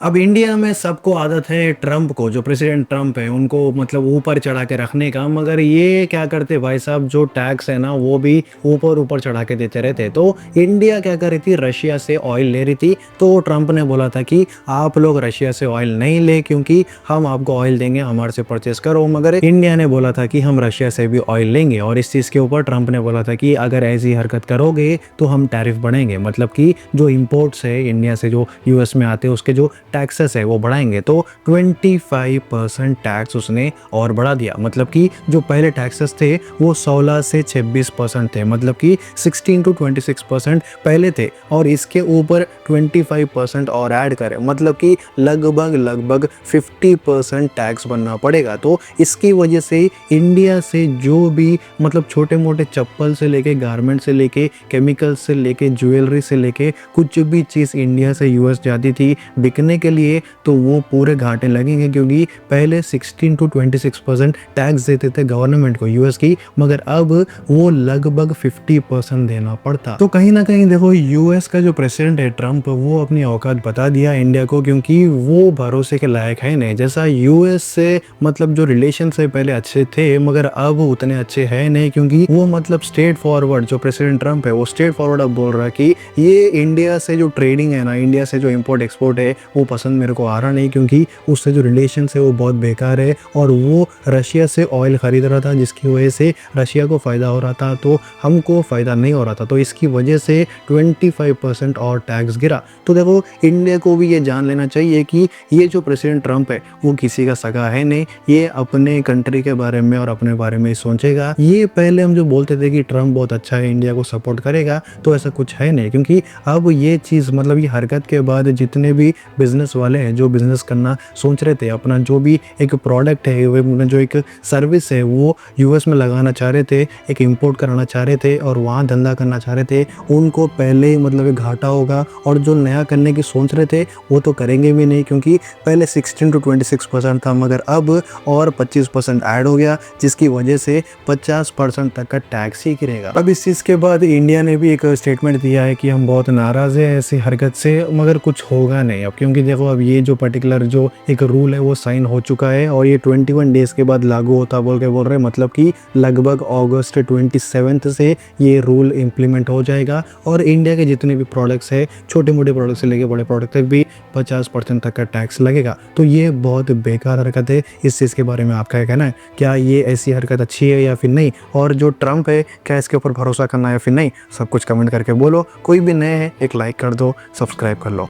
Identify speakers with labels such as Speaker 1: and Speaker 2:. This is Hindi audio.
Speaker 1: अब इंडिया में सबको आदत है ट्रंप को, जो प्रेसिडेंट ट्रंप है उनको मतलब ऊपर चढ़ा के रखने का। मगर ये क्या करते भाई साहब, जो टैक्स है ना वो भी ऊपर ऊपर चढ़ा के देते रहते। तो इंडिया क्या कर रही थी, रशिया से ऑयल ले रही थी। तो ट्रंप ने बोला था कि आप लोग रशिया से ऑयल नहीं ले, क्योंकि हम आपको ऑयल देंगे, हमारे से परचेस करो। मगर इंडिया ने बोला था कि हम रशिया से भी ऑयल लेंगे, और इस चीज़ के ऊपर ट्रंप ने बोला था कि अगर ऐसी हरकत करोगे तो हम टैरिफ बढ़ेंगे, मतलब कि जो इम्पोर्ट्स है इंडिया से जो यूएस में आते हैं उसके जो टैक्सेस है वो बढ़ाएंगे। तो 25% टैक्स उसने और बढ़ा दिया। मतलब कि जो पहले टैक्सेस थे वो 16 से 26% थे, मतलब कि 16 to 26% पहले थे, और इसके ऊपर 25% और ऐड करें, मतलब कि लगभग लगभग 50% टैक्स बनना पड़ेगा। तो इसकी वजह से इंडिया से जो भी मतलब छोटे मोटे चप्पल से लेके गारमेंट से लेके केमिकल से लेके ज्वेलरी से लेके कुछ भी चीज़ इंडिया से यूएस जाती थी बिकने के लिए, तो वो पूरे घाटे लगेंगे। क्योंकि पहले 16 to 26% टैक्स देते थे गवर्नमेंट को यूएस की, मगर अब वो लगभग 50% देना पड़ता। तो कहीं ना कहीं देखो, यूएस का जो प्रेसिडेंट है ट्रंप, वो अपनी औकात बता दिया इंडिया को, क्योंकि वो भरोसे के लायक है नहीं। जैसा यूएस से मतलब जो रिलेशन से पहले अच्छे थे, मगर अब उतने अच्छे है नहीं, क्योंकि वो मतलब स्ट्रेट फॉरवर्ड, जो प्रेसिडेंट ट्रंप है वो स्ट्रेट फॉरवर्ड अब बोल रहा है कि ये इंडिया से जो ट्रेडिंग है ना, इंडिया से जो इम्पोर्ट एक्सपोर्ट है वो पसंद मेरे को आ रहा नहीं, क्योंकि उससे जो रिलेशन है वो बहुत बेकार है। और वो रशिया से ऑयल खरीद रहा था, जिसकी वजह से रशिया को फ़ायदा हो रहा था, तो हमको फ़ायदा नहीं हो रहा था। तो इसकी वजह से 25% और टैक्स गिरा। तो देखो, इंडिया को भी ये जान लेना चाहिए कि ये जो प्रेसिडेंट ट्रंप है वो किसी का सगा है नहीं, ये अपने कंट्री के बारे में और अपने बारे में ही सोचेगा। ये पहले हम जो बोलते थे कि ट्रंप बहुत अच्छा है, इंडिया को सपोर्ट करेगा, तो ऐसा कुछ है नहीं। क्योंकि अब ये चीज़ मतलब ये हरकत के बाद जितने भी बिजनेस वाले हैं जो बिजनेस करना सोच रहे थे, अपना जो भी एक प्रोडक्ट है, वो जो एक सर्विस है वो यूएस में लगाना चाह रहे थे, एक इंपोर्ट कराना चाह रहे थे और वहाँ धंधा करना चाह रहे थे, उनको पहले मतलब एक घाटा होगा। और जो नया करने की सोच रहे थे वो तो करेंगे भी नहीं, क्योंकि पहले 16 to 26% था, मगर अब और 25% ऐड हो गया, जिसकी वजह से 50% तक का टैक्स ही गिरेगा। अब इस चीज़ के बाद इंडिया ने भी एक स्टेटमेंट दिया है कि हम बहुत नाराज़ हैं ऐसी हरकत से, मगर कुछ होगा नहीं अब। क्योंकि देखो, अब ये जो पर्टिकुलर जो एक रूल है वो साइन हो चुका है, और ये 21 डेज़ के बाद लागू होता बोल रहे हैं, मतलब कि लगभग अगस्त 27 से ये रूल इम्प्लीमेंट हो जाएगा। और इंडिया के जितने भी प्रोडक्ट्स है, छोटे मोटे प्रोडक्ट से लेके बड़े प्रोडक्ट तक भी 50% तक का टैक्स लगेगा। तो ये बहुत बेकार हरकत है। इस चीज़ के बारे में आपका क्या कहना है? क्या ये ऐसी हरकत अच्छी है या फिर नहीं? और जो ट्रंप है, क्या इसके ऊपर भरोसा करना है या फिर नहीं? सब कुछ कमेंट करके बोलो। कोई भी नए है, एक लाइक कर दो, सब्सक्राइब कर लो।